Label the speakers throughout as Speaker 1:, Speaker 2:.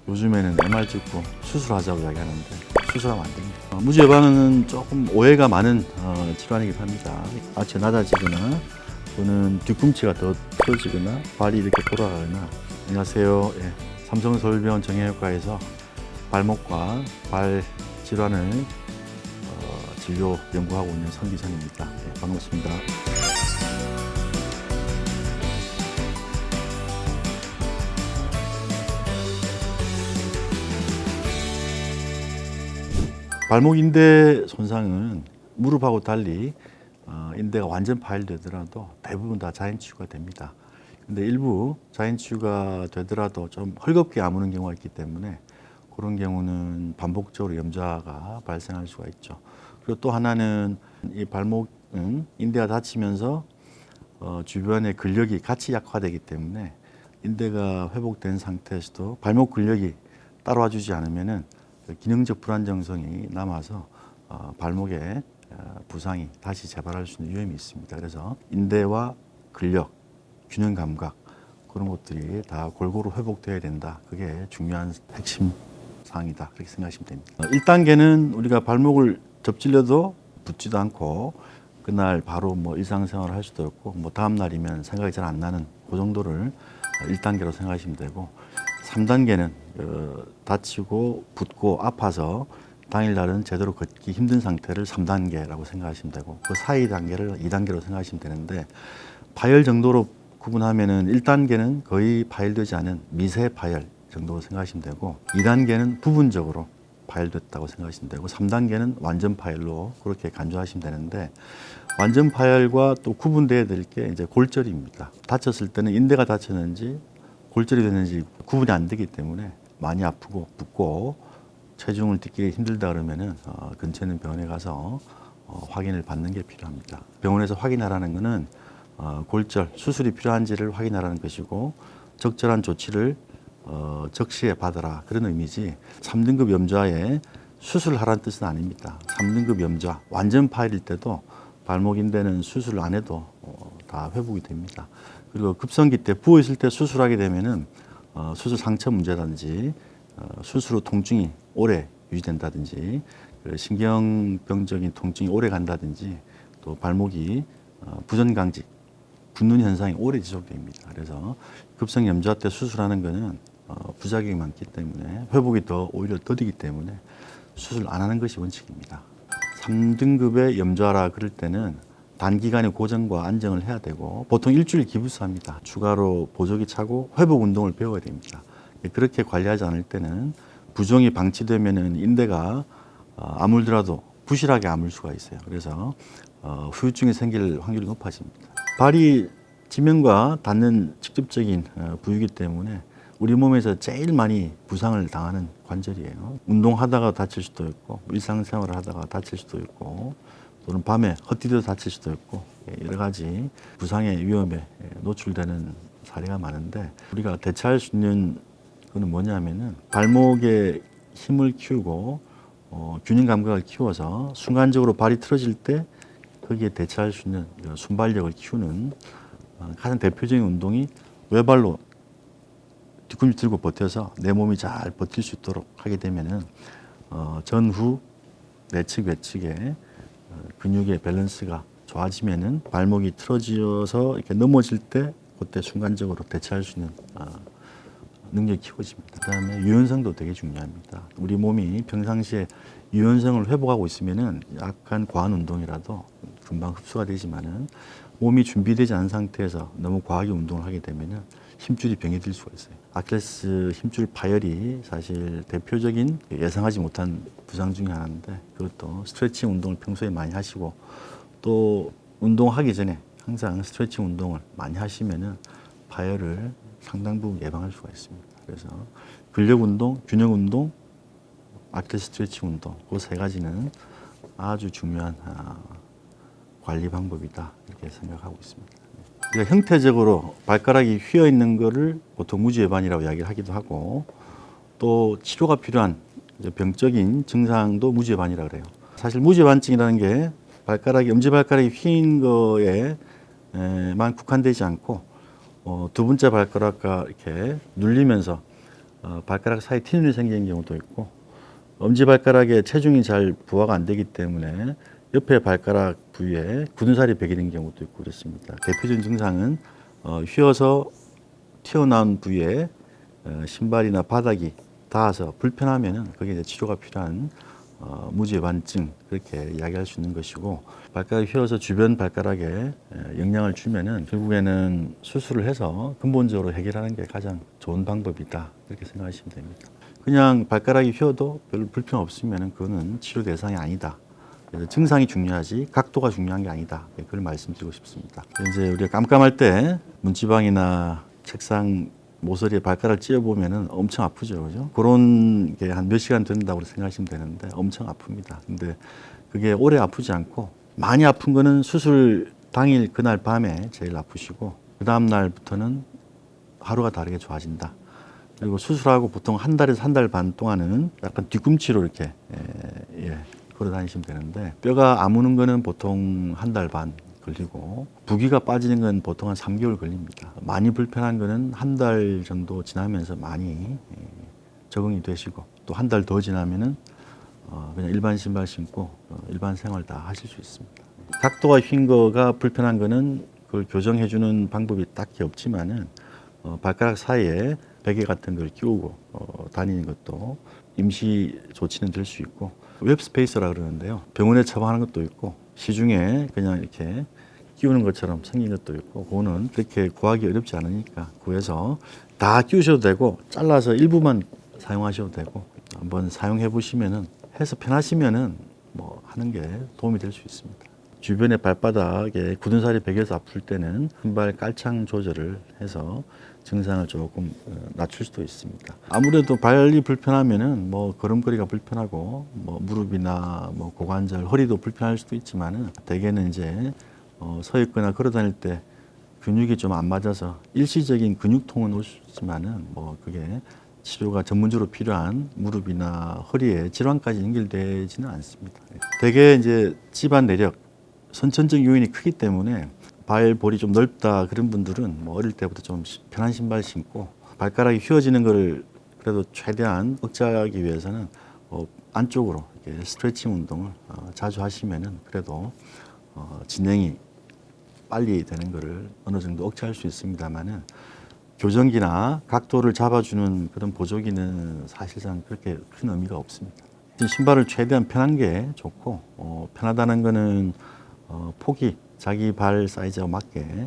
Speaker 1: 요즘에는 MR 찍고 수술하자고 이야기하는데 수술하면 안 됩니다. 무지 예방은 조금 오해가 많은 질환이기도 합니다. 아치 낮아지거나 또는 뒤꿈치가 더 틀어지거나 발이 이렇게 돌아가거나. 안녕하세요. 예, 삼성서울병원 정형외과에서 발목과 발 질환을 진료 연구하고 있는 선기선입니다. 예, 반갑습니다. 발목 인대 손상은 무릎하고 달리 인대가 완전 파열되더라도 대부분 다 자연 치유가 됩니다. 근데 일부 자연 치유가 되더라도 좀 헐겁게 아무는 경우가 있기 때문에 그런 경우는 반복적으로 염좌가 발생할 수가 있죠. 그리고 또 하나는 이 발목은 인대가 다치면서 주변의 근력이 같이 약화되기 때문에 인대가 회복된 상태에서도 발목 근력이 따라와 주지 않으면은 기능적 불안정성이 남아서 발목에 부상이 다시 재발할 수 있는 위험이 있습니다. 그래서 인대와 근력, 균형 감각 그런 것들이 다 골고루 회복되어야 된다. 그게 중요한 핵심 사항이다. 그렇게 생각하시면 됩니다. 1단계는 우리가 발목을 접질려도 붓지도 않고 그날 바로 뭐 일상생활을 할 수도 없고 뭐 다음 날이면 생각이 잘 안 나는 그 정도를 1단계로 생각하시면 되고 3단계는 다치고 붓고 아파서 당일날은 제대로 걷기 힘든 상태를 3단계라고 생각하시면 되고 그 사이 단계를 2단계로 생각하시면 되는데 파열 정도로 구분하면은 1단계는 거의 파열되지 않은 미세 파열 정도로 생각하시면 되고 2단계는 부분적으로 파열됐다고 생각하시면 되고 3단계는 완전 파열로 그렇게 간주하시면 되는데 완전 파열과 또 구분돼야 될 게 이제 골절입니다. 다쳤을 때는 인대가 다쳤는지 골절이 됐는지 구분이 안 되기 때문에 많이 아프고 붓고 체중을 딛기 힘들다 그러면은 근처에 있는 병원에 가서 확인을 받는 게 필요합니다. 병원에서 확인하라는 것은 골절, 수술이 필요한지를 확인하라는 것이고 적절한 조치를 적시에 받아라 그런 의미지 3등급 염좌에 수술하라는 뜻은 아닙니다. 3등급 염좌, 완전 파열일 때도 발목 인대는 수술 안 해도 다 회복이 됩니다. 그리고 급성기 때 부어 있을 때 수술하게 되면은 수술 상처 문제라든지 수술 후 통증이 오래 유지된다든지 신경병적인 통증이 오래 간다든지 또 발목이 부전강직, 붓는 현상이 오래 지속됩니다. 그래서 급성 염좌 때 수술하는 거는 부작용이 많기 때문에 회복이 더 오히려 더디기 때문에 수술 안 하는 것이 원칙입니다. 3등급의 염좌라 그럴 때는 단기간의 고정과 안정을 해야 되고 보통 일주일 기부스합니다. 추가로 보조기 차고 회복 운동을 배워야 됩니다. 그렇게 관리하지 않을 때는 부종이 방치되면은 인대가 아물더라도 부실하게 아물 수가 있어요. 그래서 후유증이 생길 확률이 높아집니다. 발이 지면과 닿는 직접적인 부위이기 때문에 우리 몸에서 제일 많이 부상을 당하는 관절이에요. 운동하다가 다칠 수도 있고 일상생활을 하다가 다칠 수도 있고 또는 밤에 헛디뎌 다칠 수도 있고 여러 가지 부상의 위험에 노출되는 사례가 많은데 우리가 대처할 수 있는 거는 뭐냐면은 발목에 힘을 키우고 균형 감각을 키워서 순간적으로 발이 틀어질 때 거기에 대처할 수 있는 순발력을 키우는 가장 대표적인 운동이 외발로 뒤꿈치 들고 버텨서 내 몸이 잘 버틸 수 있도록 하게 되면은 전후 내측 외측의 근육의 밸런스가 좋아지면은 발목이 틀어져서 이렇게 넘어질 때 그때 순간적으로 대처할 수 있는 능력이 키워집니다. 그다음에 유연성도 되게 중요합니다. 우리 몸이 평상시에 유연성을 회복하고 있으면은 약간 과한 운동이라도 금방 흡수가 되지만은 몸이 준비되지 않은 상태에서 너무 과하게 운동을 하게 되면은 힘줄이 병이 들 수가 있어요. 아킬레스 힘줄 파열이 사실 대표적인 예상하지 못한 부상 중에 하나인데 그것도 스트레칭 운동을 평소에 많이 하시고 또 운동하기 전에 항상 스트레칭 운동을 많이 하시면은 파열을 상당 부분 예방할 수가 있습니다. 그래서 근력 운동, 균형 운동, 아킬레스 스트레칭 운동 그 세 가지는 아주 중요한 관리 방법이다 이렇게 생각하고 있습니다. 그러니까 형태적으로 발가락이 휘어 있는 것을 보통 무지외반이라고 이야기를 하기도 하고 또 치료가 필요한 병적인 증상도 무지외반이라고 그래요. 사실 무지외반증이라는 게 발가락이 엄지발가락이 휘인 거에만 국한되지 않고 두 번째 발가락과 이렇게 눌리면서 발가락 사이 티눈이 생기는 경우도 있고, 엄지발가락에 체중이 잘 부하가 안 되기 때문에 옆에 발가락 부위에 굳은 살이 배기는 경우도 있고 그렇습니다. 대표적인 증상은 휘어서 튀어나온 부위에 신발이나 바닥이 닿아서 불편하면은 그게 이제 치료가 필요한 무지반증 그렇게 이야기할 수 있는 것이고, 발가락이 휘어서 주변 발가락에 영향을 주면은 결국에는 수술을 해서 근본적으로 해결하는 게 가장 좋은 방법이다 그렇게 생각하시면 됩니다. 그냥 발가락이 휘어도 별 불편 없으면은 그거는 치료 대상이 아니다. 그래서 증상이 중요하지 각도가 중요한 게 아니다. 그걸 말씀드리고 싶습니다. 이제 우리가 깜깜할 때 문지방이나 책상 모서리에 발가락을 찧어보면은 엄청 아프죠, 그죠? 그런 게 한 몇 시간 된다고 생각하시면 되는데 엄청 아픕니다. 근데 그게 오래 아프지 않고, 많이 아픈 거는 수술 당일 그날 밤에 제일 아프시고, 그 다음 날부터는 하루가 다르게 좋아진다. 그리고 수술하고 보통 한 달에서 한 달 반 동안은 약간 뒤꿈치로 이렇게 걸어 다니시면 되는데, 뼈가 아무는 거는 보통 한 달 반 걸리고, 부기가 빠지는 건 보통 한 3개월 걸립니다. 많이 불편한 거는 한 달 정도 지나면서 많이 적응이 되시고, 또 한 달 더 지나면은 그냥 일반 신발 신고 일반 생활 다 하실 수 있습니다. 각도가 휜 거가 불편한 거는 그걸 교정해 주는 방법이 딱히 없지만은 발가락 사이에 베개 같은 걸 끼우고 다니는 것도 임시 조치는 될 수 있고, 웹스페이서라 그러는데요. 병원에 처방하는 것도 있고, 시중에 그냥 이렇게 끼우는 것처럼 생긴 것도 있고, 그거는 그렇게 구하기 어렵지 않으니까 구해서 다 끼우셔도 되고, 잘라서 일부만 사용하셔도 되고, 한번 사용해 보시면은, 해서 편하시면은 뭐 하는 게 도움이 될 수 있습니다. 주변의 발바닥에 굳은 살이 배겨서 아플 때는 신발 깔창 조절을 해서 증상을 조금 낮출 수도 있습니다. 아무래도 발이 불편하면은 뭐 걸음걸이가 불편하고, 뭐 무릎이나 뭐 고관절, 허리도 불편할 수도 있지만은, 대개는 이제 서 있거나 걸어 다닐 때 근육이 좀 안 맞아서 일시적인 근육통은 오지만은, 뭐 그게 치료가 전문적으로 필요한 무릎이나 허리에 질환까지 연결되지는 않습니다. 대개 이제 집안 내력, 선천적 요인이 크기 때문에 발볼이 좀 넓다 그런 분들은 뭐 어릴 때부터 좀 편한 신발 신고, 발가락이 휘어지는 거를 그래도 최대한 억제하기 위해서는 안쪽으로 이렇게 스트레칭 운동을 자주 하시면은 그래도 진행이 빨리 되는 거를 어느 정도 억제할 수 있습니다만은, 교정기나 각도를 잡아주는 그런 보조기는 사실상 그렇게 큰 의미가 없습니다. 신발을 최대한 편한 게 좋고, 편하다는 거는 폭이 자기 발 사이즈에 맞게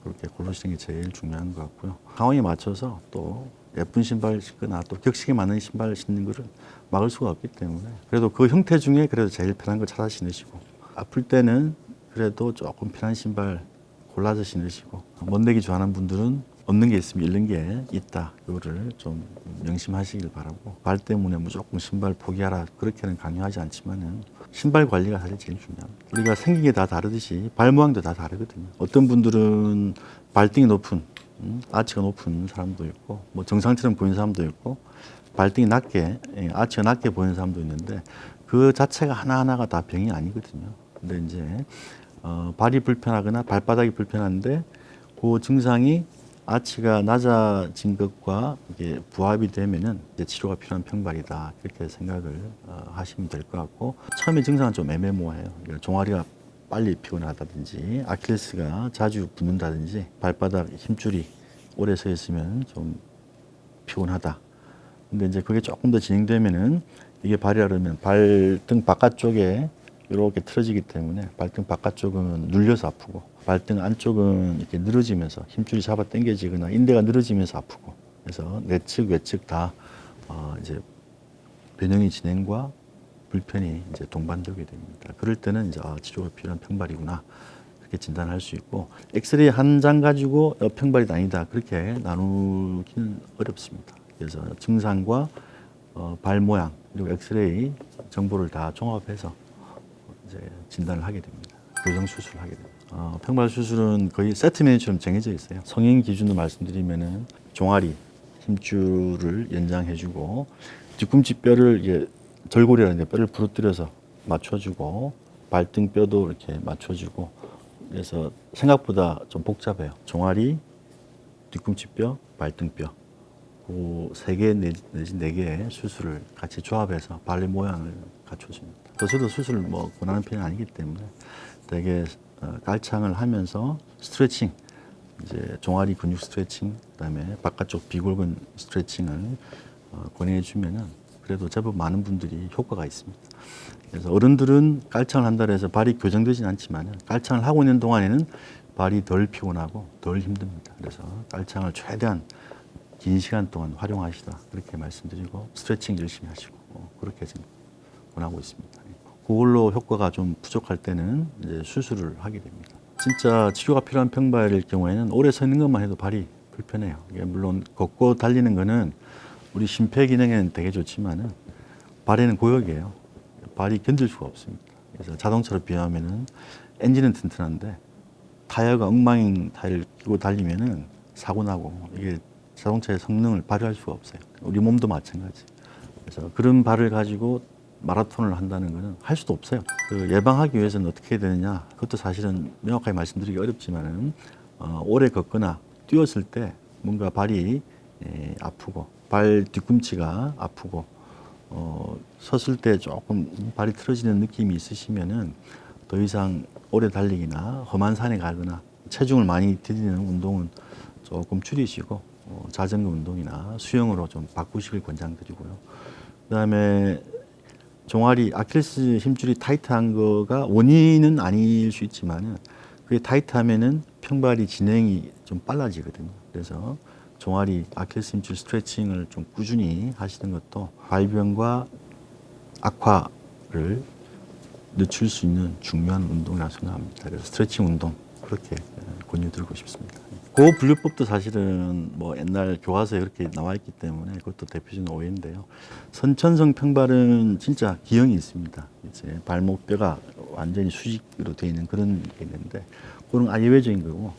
Speaker 1: 그렇게 고르시는 게 제일 중요한 것 같고요. 상황에 맞춰서 또 예쁜 신발 신거나 또 격식에 맞는 신발 신는 거를 막을 수가 없기 때문에, 그래도 그 형태 중에 그래도 제일 편한 걸 찾아 신으시고, 아플 때는 그래도 조금 편한 신발 골라서 신으시고, 멋내기 좋아하는 분들은 없는 게 있으면 잃는 게 있다. 그거를 좀 명심하시길 바라고, 발 때문에 무조건 신발 포기하라 그렇게는 강요하지 않지만은, 신발 관리가 사실 제일 중요합니다. 우리가 생긴 게 다 다르듯이 발 모양도 다 다르거든요. 어떤 분들은 발등이 높은, 아치가 높은 사람도 있고, 뭐 정상처럼 보이는 사람도 있고, 발등이 낮게, 아치가 낮게 보이는 사람도 있는데, 그 자체가 하나하나가 다 병이 아니거든요. 근데 이제 발이 불편하거나 발바닥이 불편한데, 그 증상이 아치가 낮아진 것과 이게 부합이 되면은 이제 치료가 필요한 평발이다 그렇게 생각을 하시면 될 것 같고, 처음에 증상은 좀 애매모호해요. 그러니까 종아리가 빨리 피곤하다든지, 아킬레스가 자주 붓는다든지, 발바닥 힘줄이 오래 서 있으면 좀 피곤하다. 근데 이제 그게 조금 더 진행되면은, 이게 발이라 그러면 발등 바깥쪽에 이렇게 틀어지기 때문에 발등 바깥쪽은 눌려서 아프고, 발등 안쪽은 이렇게 늘어지면서 힘줄이 잡아 당겨지거나 인대가 늘어지면서 아프고, 그래서 내측 외측 다 이제 변형의 진행과 불편이 이제 동반되게 됩니다. 그럴 때는 이제 치료가 필요한 평발이구나 그렇게 진단할 수 있고, 엑스레이 한 장 가지고 평발이 아니다 그렇게 나누기는 어렵습니다. 그래서 증상과 발 모양 그리고 엑스레이 정보를 다 종합해서 이제 진단을 하게 됩니다. 교정 수술을 하게 됩니다. 평발 수술은 거의 세트 메뉴처럼 정해져 있어요. 성인 기준으로 말씀드리면은 종아리 힘줄을 연장해주고, 뒤꿈치 뼈를 이게 절골이라는 뼈를 부러뜨려서 맞춰주고, 발등 뼈도 이렇게 맞춰주고, 그래서 생각보다 좀 복잡해요. 종아리, 뒤꿈치 뼈, 발등 뼈 그 3개 내지 4개의 수술을 같이 조합해서 발의 모양을 갖춰줍니다. 저도 수술을 뭐 권하는 편이 아니기 때문에 되게 깔창을 하면서 스트레칭, 이제 종아리 근육 스트레칭, 그다음에 바깥쪽 비골근 스트레칭을 권해주면은 그래도 제법 많은 분들이 효과가 있습니다. 그래서 어른들은 깔창을 한다고 해서 발이 교정되진 않지만 깔창을 하고 있는 동안에는 발이 덜 피곤하고 덜 힘듭니다. 그래서 깔창을 최대한 긴 시간 동안 활용하시다 그렇게 말씀드리고 스트레칭 열심히 하시고 그렇게 지금 권하고 있습니다. 그걸로 효과가 좀 부족할 때는 이제 수술을 하게 됩니다. 진짜 치료가 필요한 평발일 경우에는 오래 서 있는 것만 해도 발이 불편해요. 이게 물론 걷고 달리는 거는 우리 심폐 기능에는 되게 좋지만은 발에는 고역이에요. 발이 견딜 수가 없습니다. 그래서 자동차로 비하면은 엔진은 튼튼한데 타이어가 엉망인 타이어를 끼고 달리면은 사고 나고 이게 자동차의 성능을 발휘할 수가 없어요. 우리 몸도 마찬가지. 그래서 그런 발을 가지고 마라톤을 한다는 것은 할 수도 없어요. 그 예방하기 위해서는 어떻게 해야 되느냐? 그것도 사실은 명확하게 말씀드리기 어렵지만은 오래 걷거나 뛰었을 때 뭔가 발이 아프고 발 뒤꿈치가 아프고 섰을 때 조금 발이 틀어지는 느낌이 있으시면은 더 이상 오래 달리기나 험한 산에 가거나 체중을 많이 들이는 운동은 조금 줄이시고 자전거 운동이나 수영으로 좀 바꾸시길 권장드리고요. 그다음에 종아리 아킬레스 힘줄이 타이트한 거가 원인은 아닐 수 있지만은 그게 타이트하면은 평발이 진행이 좀 빨라지거든요. 그래서 종아리 아킬레스 힘줄 스트레칭을 좀 꾸준히 하시는 것도 발병과 악화를 늦출 수 있는 중요한 운동이라고 생각합니다. 그래서 스트레칭 운동 그렇게 권유드리고 싶습니다. 그 분류법도 사실은 뭐 옛날 교과서에 그렇게 나와 있기 때문에 그것도 대표적인 오해인데요. 선천성 평발은 진짜 기형이 있습니다. 이제 발목뼈가 완전히 수직으로 되어 있는 그런 게 있는데 그건 아예외적인 거고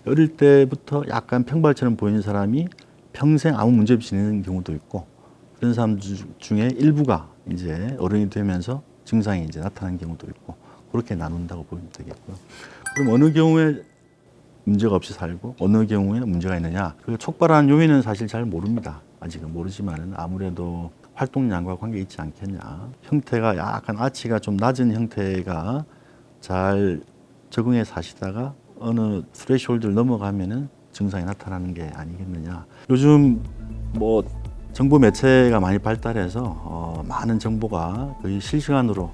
Speaker 1: 어릴 때부터 약간 평발처럼 보이는 사람이 평생 아무 문제 없이 지내는 경우도 있고 그런 사람 중에 일부가 이제 어른이 되면서 증상이 이제 나타나는 경우도 있고 그렇게 나눈다고 보면 되겠고요. 그럼 어느 경우에 문제가 없이 살고 어느 경우에 문제가 있느냐? 그 촉발하는 요인은 사실 잘 모릅니다. 아직은 모르지만은 아무래도 활동량과 관계 있지 않겠냐. 형태가 약간 아치가 좀 낮은 형태가 잘 적응해 사시다가 어느 스레시홀드를 넘어가면은 증상이 나타나는 게 아니겠느냐. 요즘 뭐 정보 매체가 많이 발달해서 많은 정보가 거의 실시간으로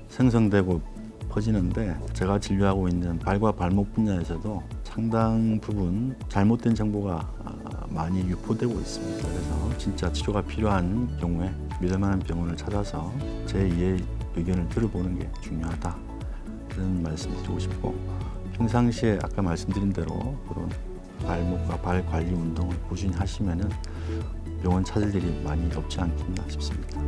Speaker 1: 생성되고 퍼지는데 제가 진료하고 있는 발과 발목 분야에서도 상당 부분 잘못된 정보가 많이 유포되고 있습니다. 그래서 진짜 치료가 필요한 경우에 믿을 만한 병원을 찾아서 제2의 의견을 들어보는 게 중요하다. 그런 말씀 드리고 싶고 평상시에 아까 말씀드린 대로 그런 발목과 발 관리 운동을 꾸준히 하시면은 병원 찾을 일이 많이 없지 않겠나 싶습니다.